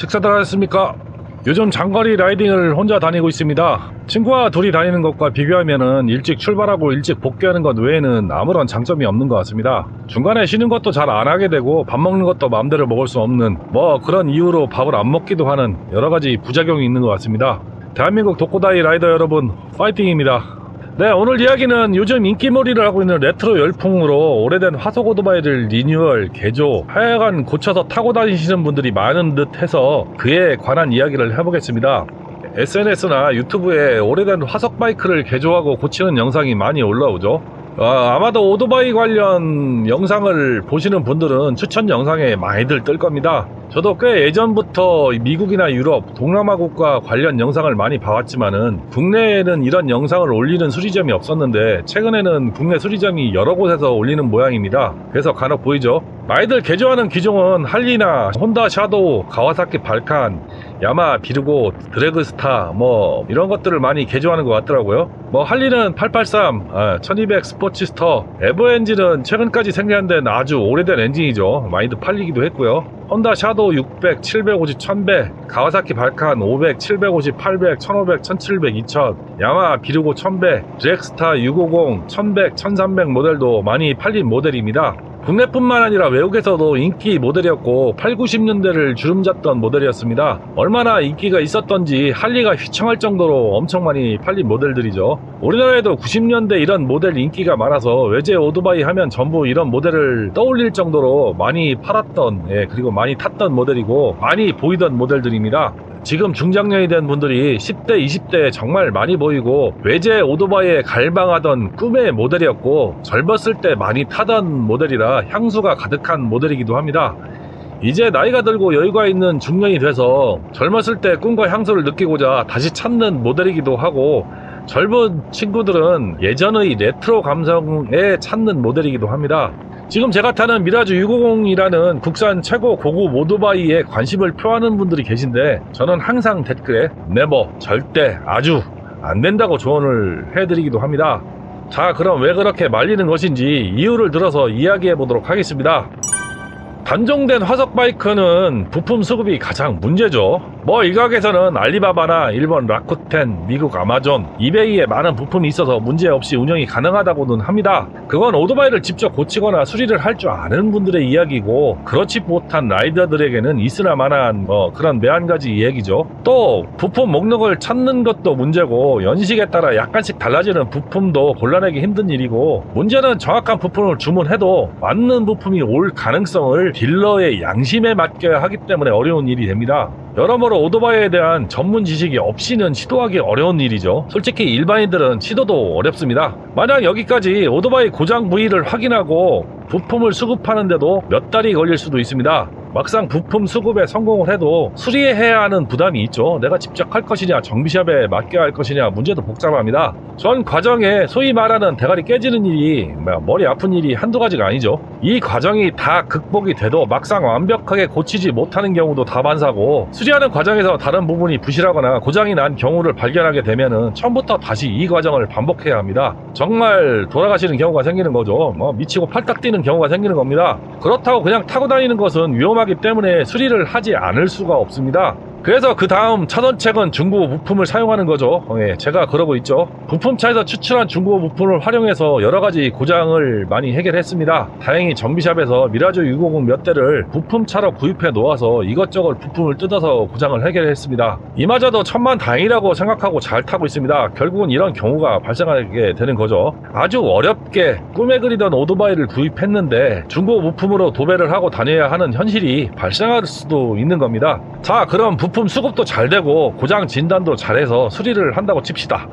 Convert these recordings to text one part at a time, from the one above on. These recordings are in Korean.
식사들 하셨습니까? 요즘 장거리 라이딩을 혼자 다니고 있습니다. 친구와 둘이 다니는 것과 비교하면은 일찍 출발하고 일찍 복귀하는 것 외에는 아무런 장점이 없는 것 같습니다. 중간에 쉬는 것도 잘 안 하게 되고 밥 먹는 것도 마음대로 먹을 수 없는 그런 이유로 밥을 안 먹기도 하는 여러가지 부작용이 있는 것 같습니다. 대한민국 독고다이 라이더 여러분, 파이팅입니다. 네, 오늘 이야기는 요즘 인기몰이를 하고 있는 레트로 열풍으로 오래된 화석 오토바이를 리뉴얼, 개조, 하여간 고쳐서 타고 다니시는 분들이 많은 듯 해서 그에 관한 이야기를 해보겠습니다. SNS나 유튜브에 오래된 화석 바이크를 개조하고 고치는 영상이 많이 올라오죠. 아마도 오토바이 관련 영상을 보시는 분들은 추천 영상에 많이들 뜰 겁니다. 저도 꽤 예전부터 미국이나 유럽, 동남아 국가 관련 영상을 많이 봐왔지만은 국내에는 이런 영상을 올리는 수리점이 없었는데 최근에는 국내 수리점이 여러 곳에서 올리는 모양입니다. 그래서 간혹 보이죠. 많이들 개조하는 기종은 할리나 혼다 샤도우, 가와사키 발칸, 야마 비르고, 드래그스타 이런 것들을 많이 개조하는 것 같더라고요. 할리는 883, 1200 스포츠스터, 에버 엔진은 최근까지 생산된 아주 오래된 엔진이죠. 많이들 팔리기도 했고요. 혼다 샤도우 600, 750, 1100, 가와사키 발칸 500, 750, 800, 1500, 1700, 2000, 야마 비르고 1100, 드랙스타 650, 1100, 1300 모델도 많이 팔린 모델입니다. 국내뿐만 아니라 외국에서도 인기 모델이었고 8, 90년대를 주름잡던 모델이었습니다. 얼마나 인기가 있었던지 할리가 휘청할 정도로 엄청 많이 팔린 모델들이죠. 우리나라에도 90년대 이런 모델 인기가 많아서 외제 오토바이 하면 전부 이런 모델을 떠올릴 정도로 많이 팔았던, 그리고 많이 탔던 모델이고 많이 보이던 모델들입니다. 지금 중장년이 된 분들이 10대, 20대에 정말 많이 보이고 외제 오토바이에 갈망하던 꿈의 모델이었고 젊었을 때 많이 타던 모델이라 향수가 가득한 모델이기도 합니다. 이제 나이가 들고 여유가 있는 중년이 돼서 젊었을 때 꿈과 향수를 느끼고자 다시 찾는 모델이기도 하고 젊은 친구들은 예전의 레트로 감성에 찾는 모델이기도 합니다. 지금 제가 타는 미라주 650이라는 국산 최고 고급 오토바이에 관심을 표하는 분들이 계신데 저는 항상 댓글에 네버, 절대, 아주 안 된다고 조언을 해드리기도 합니다. 자, 그럼 왜 그렇게 말리는 것인지 이유를 들어서 이야기해 보도록 하겠습니다. 단종된 화석 바이크는 부품 수급이 가장 문제죠. 일각에서는 알리바바나 일본 라쿠텐, 미국 아마존, 이베이에 많은 부품이 있어서 문제없이 운영이 가능하다고는 합니다. 그건 오토바이를 직접 고치거나 수리를 할 줄 아는 분들의 이야기고 그렇지 못한 라이더들에게는 있으나 마나한 그런 매한가지 얘기죠. 또 부품 목록을 찾는 것도 문제고 연식에 따라 약간씩 달라지는 부품도 골라내기 힘든 일이고 문제는 정확한 부품을 주문해도 맞는 부품이 올 가능성을 딜러의 양심에 맡겨야 하기 때문에 어려운 일이 됩니다. 여러모로 오토바이에 대한 전문 지식이 없이는 시도하기 어려운 일이죠. 솔직히 일반인들은 시도도 어렵습니다. 만약 여기까지 오토바이 고장 부위를 확인하고 부품을 수급하는데도 몇 달이 걸릴 수도 있습니다. 막상 부품 수급에 성공을 해도 수리해야 하는 부담이 있죠. 내가 직접 할 것이냐 정비샵에 맡겨야 할 것이냐 문제도 복잡합니다. 전 과정에 소위 말하는 대가리 깨지는 일이 머리 아픈 일이 한두 가지가 아니죠. 이 과정이 다 극복이 돼도 막상 완벽하게 고치지 못하는 경우도 다반사고 수리하는 과정에서 다른 부분이 부실하거나 고장이 난 경우를 발견하게 되면은 처음부터 다시 이 과정을 반복해야 합니다. 정말 돌아가시는 경우가 생기는 거죠. 미치고 팔딱 뛰는 경우가 생기는 겁니다. 그렇다고 그냥 타고 다니는 것은 위험하기 때문에 수리를 하지 않을 수가 없습니다. 그래서 그 다음 차선책은 중고 부품을 사용하는 거죠. 제가 그러고 있죠. 부품차에서 추출한 중고 부품을 활용해서 여러가지 고장을 많이 해결했습니다. 다행히 정비샵에서 미라주 650 몇 대를 부품차로 구입해 놓아서 이것저것 부품을 뜯어서 고장을 해결했습니다. 이마저도 천만다행이라고 생각하고 잘 타고 있습니다. 결국은 이런 경우가 발생하게 되는 거죠. 아주 어렵게 꿈에 그리던 오토바이를 구입했는데 중고 부품으로 도배를 하고 다녀야 하는 현실이 발생할 수도 있는 겁니다. 자, 그럼 부품 수급도 잘 되고 고장 진단도 잘해서 수리를 한다고 칩시다.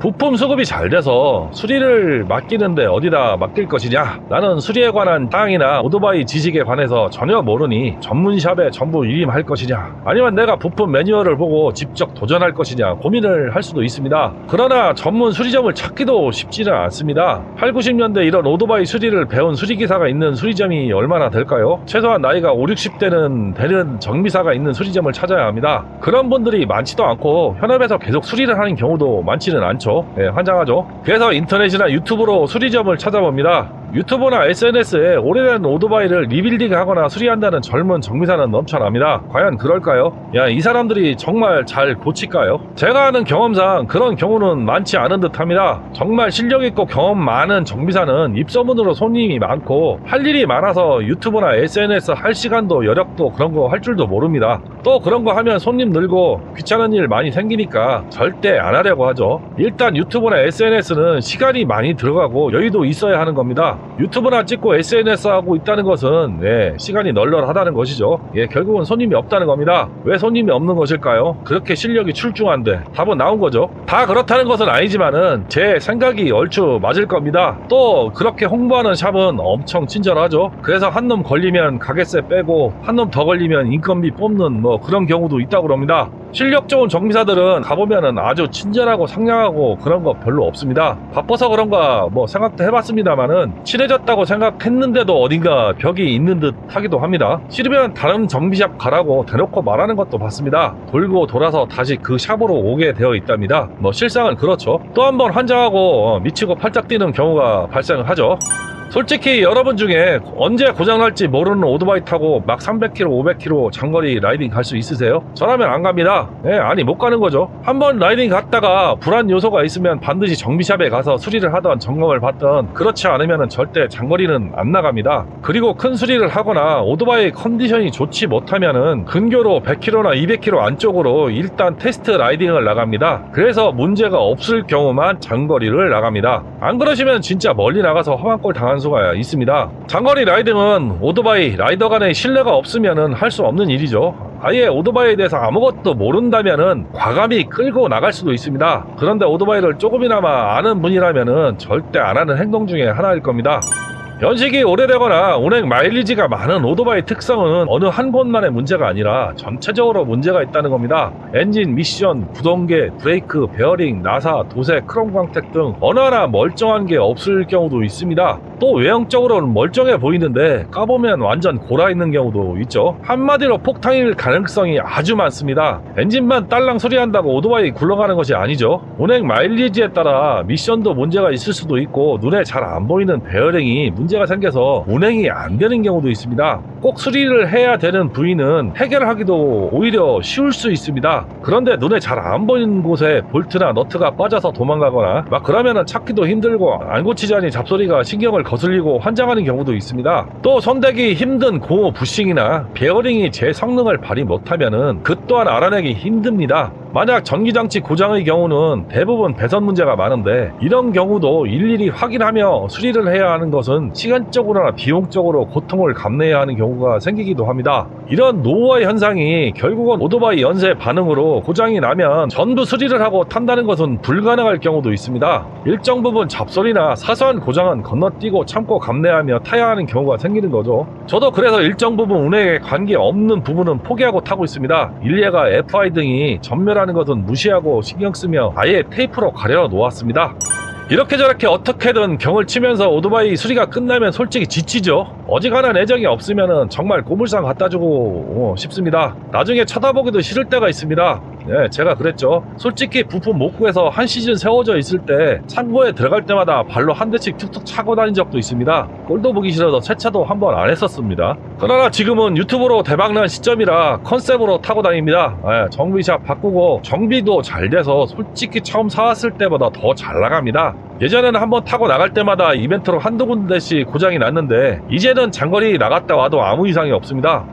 부품 수급이 잘 돼서 수리를 맡기는데 어디다 맡길 것이냐? 나는 수리에 관한 사항이나 오토바이 지식에 관해서 전혀 모르니 전문샵에 전부 위임할 것이냐? 아니면 내가 부품 매뉴얼을 보고 직접 도전할 것이냐? 고민을 할 수도 있습니다. 그러나 전문 수리점을 찾기도 쉽지는 않습니다. 8, 90년대 이런 오토바이 수리를 배운 수리기사가 있는 수리점이 얼마나 될까요? 최소한 나이가 5, 60대는 되는 정비사가 있는 수리점을 찾아야 합니다. 그런 분들이 많지도 않고 현업에서 계속 수리를 하는 경우도 많지는 않죠. 환장하죠. 그래서 인터넷이나 유튜브로 수리점을 찾아봅니다. 유튜브나 SNS에 오래된 오토바이를 리빌딩 하거나 수리한다는 젊은 정비사는 넘쳐납니다. 과연 그럴까요? 야, 이 사람들이 정말 잘 고칠까요? 제가 아는 경험상 그런 경우는 많지 않은 듯 합니다. 정말 실력 있고 경험 많은 정비사는 입소문으로 손님이 많고 할 일이 많아서 유튜브나 SNS 할 시간도 여력도 그런 거 할 줄도 모릅니다. 또 그런 거 하면 손님 늘고 귀찮은 일 많이 생기니까 절대 안 하려고 하죠. 일단 유튜브나 SNS는 시간이 많이 들어가고 여유도 있어야 하는 겁니다. 유튜브나 찍고 SNS 하고 있다는 것은 시간이 널널하다는 것이죠. 결국은 손님이 없다는 겁니다. 왜 손님이 없는 것일까요? 그렇게 실력이 출중한데 답은 나온 거죠. 다 그렇다는 것은 아니지만은 제 생각이 얼추 맞을 겁니다. 또 그렇게 홍보하는 샵은 엄청 친절하죠. 그래서 한 놈 걸리면 가게세 빼고 한 놈 더 걸리면 인건비 뽑는 뭐 그런 경우도 있다고 합니다. 실력 좋은 정비사들은 가보면은 아주 친절하고 상냥하고 그런 거 별로 없습니다. 바빠서 그런가 뭐 생각도 해봤습니다만은 친해졌다고 생각했는데도 어딘가 벽이 있는 듯 하기도 합니다. 싫으면 다른 정비샵 가라고 대놓고 말하는 것도 봤습니다. 돌고 돌아서 다시 그 샵으로 오게 되어 있답니다. 뭐 실상은 그렇죠. 또 한 번 환장하고 미치고 팔짝 뛰는 경우가 발생하죠. 솔직히 여러분 중에 언제 고장날지 모르는 오토바이 타고 막 300km, 500km 장거리 라이딩 갈 수 있으세요? 저라면 안 갑니다. 아니 못 가는 거죠. 한번 라이딩 갔다가 불안 요소가 있으면 반드시 정비샵에 가서 수리를 하던 점검을 받던 그렇지 않으면 절대 장거리는 안 나갑니다. 그리고 큰 수리를 하거나 오토바이 컨디션이 좋지 못하면은 근교로 100km나 200km 안쪽으로 일단 테스트 라이딩을 나갑니다. 그래서 문제가 없을 경우만 장거리를 나갑니다. 안 그러시면 진짜 멀리 나가서 험한 꼴 당한 수가 있습니다. 장거리 라이딩은 오토바이 라이더 간의 신뢰가 없으면 할 수 없는 일이죠. 아예 오토바이에 대해서 아무것도 모른다면은 과감히 끌고 나갈 수도 있습니다. 그런데 오토바이를 조금이나마 아는 분이라면은 절대 안 하는 행동 중에 하나일 겁니다. 연식이 오래되거나 운행 마일리지가 많은 오토바이 특성은 어느 한 곳만의 문제가 아니라 전체적으로 문제가 있다는 겁니다. 엔진, 미션, 구동계, 브레이크, 베어링, 나사, 도색, 크롬 광택 등 어느 하나 멀쩡한 게 없을 경우도 있습니다. 또 외형적으로는 멀쩡해 보이는데 까보면 완전 골아있는 경우도 있죠. 한마디로 폭탄일 가능성이 아주 많습니다. 엔진만 딸랑 소리한다고 오토바이 굴러가는 것이 아니죠. 운행 마일리지에 따라 미션도 문제가 있을 수도 있고 눈에 잘 안 보이는 베어링이 문제가 생겨서 운행이 안 되는 경우도 있습니다. 꼭 수리를 해야 되는 부위는 해결하기도 오히려 쉬울 수 있습니다. 그런데 눈에 잘 안 보이는 곳에 볼트나 너트가 빠져서 도망가거나 막 그러면은 찾기도 힘들고 안 고치자니 잡소리가 신경을 거슬리고 환장하는 경우도 있습니다. 또 손대기 힘든 고무 부싱이나 베어링이 제 성능을 발휘 못하면은 그 또한 알아내기 힘듭니다. 만약 전기장치 고장의 경우는 대부분 배선 문제가 많은데 이런 경우도 일일이 확인하며 수리를 해야 하는 것은 시간적으로나 비용적으로 고통을 감내해야 하는 경우가 생기기도 합니다. 이런 노후화 현상이 결국은 오토바이 연쇄 반응으로 고장이 나면 전부 수리를 하고 탄다는 것은 불가능할 경우도 있습니다. 일정 부분 잡소리나 사소한 고장은 건너뛰고 참고 감내하며 타야 하는 경우가 생기는 거죠. 저도 그래서 일정 부분 운행에 관계없는 부분은 포기하고 타고 있습니다. 일례가 FI 등이 전멸하는 것은 무시하고 신경 쓰며 아예 테이프로 가려 놓았습니다. 이렇게 저렇게 어떻게든 경을 치면서 오토바이 수리가 끝나면 솔직히 지치죠. 어지간한 애정이 없으면 정말 고물상 갖다주고 싶습니다. 나중에 쳐다보기도 싫을 때가 있습니다. 제가 그랬죠. 솔직히 부품 못 구해서 한 시즌 세워져 있을 때 창고에 들어갈 때마다 발로 한 대씩 툭툭 차고 다닌 적도 있습니다. 꼴도 보기 싫어서 세차도 한번 안 했었습니다. 그러나 지금은 유튜브로 대박난 시점이라 컨셉으로 타고 다닙니다. 정비샵 바꾸고 정비도 잘 돼서 솔직히 처음 사왔을 때보다 더 잘 나갑니다. 예전에는 한번 타고 나갈 때마다 이벤트로 한두 군데씩 고장이 났는데 이제는 장거리 나갔다 와도 아무 이상이 없습니다.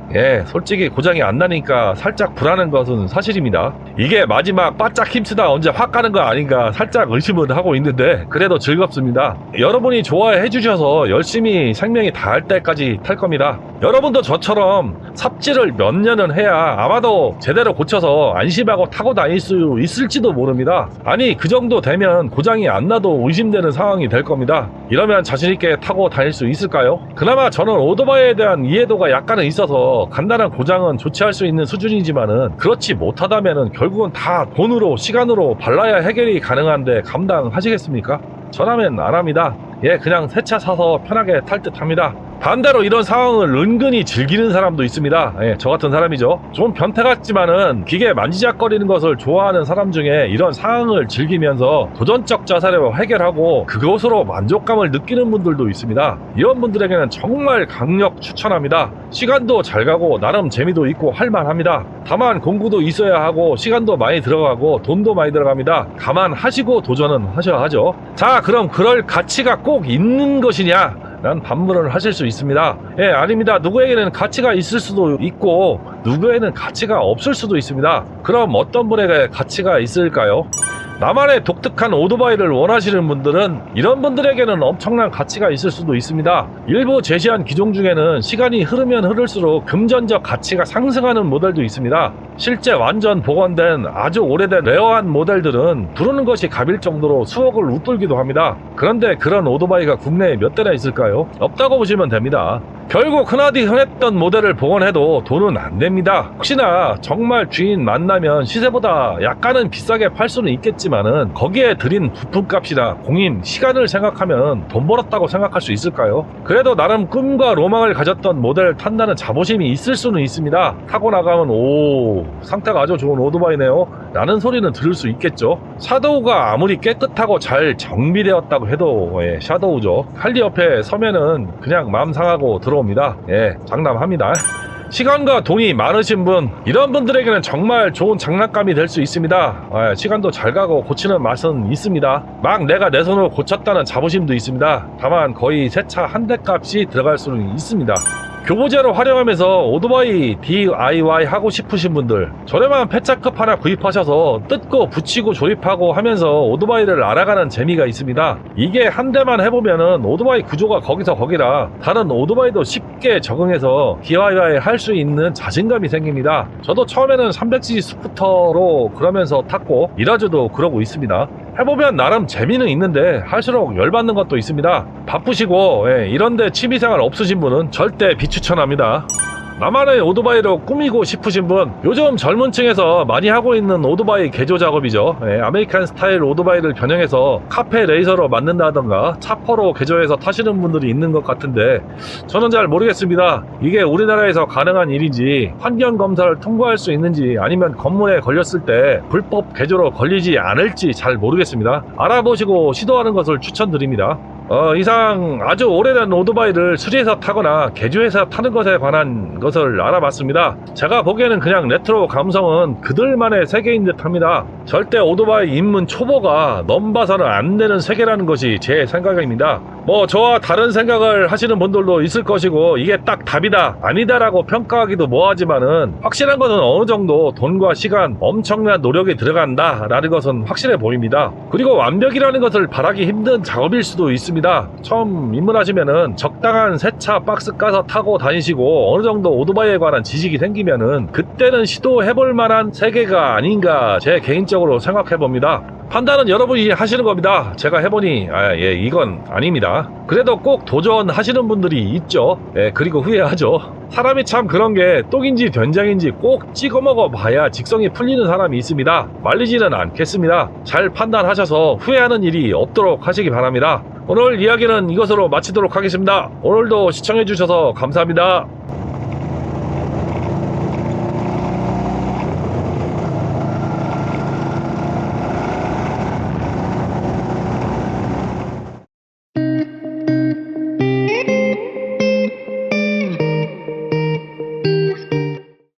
솔직히 고장이 안 나니까 살짝 불안한 것은 사실입니다. 이게 마지막 바짝 힘쓰다 언제 확 가는 거 아닌가 살짝 의심은 하고 있는데 그래도 즐겁습니다. 여러분이 좋아해 주셔서 열심히 생명이 다할 때까지 탈 겁니다. 여러분도 저처럼 삽질을 몇 년은 해야 아마도 제대로 고쳐서 안심하고 타고 다닐 수 있을지도 모릅니다. 아니 그 정도 되면 고장이 안 나도 의심되는 상황이 될 겁니다. 이러면 자신있게 타고 다닐 수 있을까요? 그나마 저는 오토바이에 대한 이해도가 약간은 있어서 간단한 고장은 조치할 수 있는 수준이지만은 그렇지 못하다면은 결국은 다 돈으로 시간으로 발라야 해결이 가능한데 감당하시겠습니까? 저라면 안 합니다. 그냥 새 차 사서 편하게 탈 듯 합니다. 반대로 이런 상황을 은근히 즐기는 사람도 있습니다. 예, 저 같은 사람이죠. 좀 변태 같지만은 기계 만지작거리는 것을 좋아하는 사람 중에 이런 상황을 즐기면서 도전적 자세로 해결하고 그것으로 만족감을 느끼는 분들도 있습니다. 이런 분들에게는 정말 강력 추천합니다. 시간도 잘 가고 나름 재미도 있고 할만합니다. 다만 공부도 있어야 하고 시간도 많이 들어가고 돈도 많이 들어갑니다. 감안하시고 도전은 하셔야 하죠. 자, 그럼 그럴 가치가 꼭 있는 것이냐? 난 반문을 하실 수 있습니다. 예, 아닙니다. 누구에게는 가치가 있을 수도 있고 누구에게는 가치가 없을 수도 있습니다. 그럼 어떤 분에게 가치가 있을까요? 나만의 독특한 오토바이를 원하시는 분들은 이런 분들에게는 엄청난 가치가 있을 수도 있습니다. 일부 제시한 기종 중에는 시간이 흐르면 흐를수록 금전적 가치가 상승하는 모델도 있습니다. 실제 완전 복원된 아주 오래된 레어한 모델들은 부르는 것이 갑일 정도로 수억을 웃돌기도 합니다. 그런데 그런 오토바이가 국내에 몇 대나 있을까요? 없다고 보시면 됩니다. 결국 흔하디 흔했던 모델을 복원해도 돈은 안 됩니다. 혹시나 정말 주인 만나면 시세보다 약간은 비싸게 팔 수는 있겠지만은 거기에 들인 부품값이나 공임, 시간을 생각하면 돈 벌었다고 생각할 수 있을까요? 그래도 나름 꿈과 로망을 가졌던 모델을 탄다는 자부심이 있을 수는 있습니다. 타고 나가면 오, 상태가 아주 좋은 오토바이네요 라는 소리는 들을 수 있겠죠. 샤도우가 아무리 깨끗하고 잘 정비되었다고 해도 샤도우죠. 할리 옆에 서면은 그냥 마음 상하고 들어옵니다. 장담합니다. 시간과 돈이 많으신 분, 이런 분들에게는 정말 좋은 장난감이 될 수 있습니다. 시간도 잘 가고 고치는 맛은 있습니다. 막 내가 내 손으로 고쳤다는 자부심도 있습니다. 다만 거의 새 차 한 대 값이 들어갈 수는 있습니다. 교보제로 활용하면서 오토바이 DIY 하고 싶으신 분들, 저렴한 폐차급 하나 구입하셔서 뜯고 붙이고 조립하고 하면서 오토바이를 알아가는 재미가 있습니다. 이게 한 대만 해보면은 오토바이 구조가 거기서 거기라 다른 오토바이도 쉽게 적응해서 DIY 할 수 있는 자신감이 생깁니다. 저도 처음에는 300cc 스쿠터로 그러면서 탔고 미라주도 그러고 있습니다. 해보면 나름 재미는 있는데 할수록 열받는 것도 있습니다. 바쁘시고 이런데 취미생활 없으신 분은 절대 비추천합니다. 나만의 오토바이로 꾸미고 싶으신 분, 요즘 젊은 층에서 많이 하고 있는 오토바이 개조 작업이죠. 아메리칸 스타일 오토바이를 변형해서 카페 레이서로 만든다던가 차퍼로 개조해서 타시는 분들이 있는 것 같은데 저는 잘 모르겠습니다. 이게 우리나라에서 가능한 일인지, 환경 검사를 통과할 수 있는지, 아니면 건물에 걸렸을 때 불법 개조로 걸리지 않을지 잘 모르겠습니다. 알아보시고 시도하는 것을 추천드립니다. 이상 아주 오래된 오토바이를 수리해서 타거나 개조해서 타는 것에 관한 것을 알아봤습니다. 제가 보기에는 그냥 레트로 감성은 그들만의 세계인 듯 합니다. 절대 오토바이 입문 초보가 넘봐서는 안 되는 세계라는 것이 제 생각입니다. 저와 다른 생각을 하시는 분들도 있을 것이고 이게 딱 답이다 아니다라고 평가하기도 뭐하지만은 확실한 것은 어느 정도 돈과 시간, 엄청난 노력이 들어간다 라는 것은 확실해 보입니다. 그리고 완벽이라는 것을 바라기 힘든 작업일 수도 있습니다. 처음 입문하시면은 적당한 세차 박스 까서 타고 다니시고 어느 정도 오토바이에 관한 지식이 생기면은 그때는 시도해볼 만한 세계가 아닌가 제 개인적으로 생각해봅니다. 판단은 여러분이 하시는 겁니다. 제가 해보니 이건 아닙니다. 그래도 꼭 도전하시는 분들이 있죠. 그리고 후회하죠. 사람이 참 그런 게 똑인지 된장인지 꼭 찍어 먹어 봐야 직성이 풀리는 사람이 있습니다. 말리지는 않겠습니다. 잘 판단하셔서 후회하는 일이 없도록 하시기 바랍니다. 오늘 이야기는 이것으로 마치도록 하겠습니다. 오늘도 시청해주셔서 감사합니다.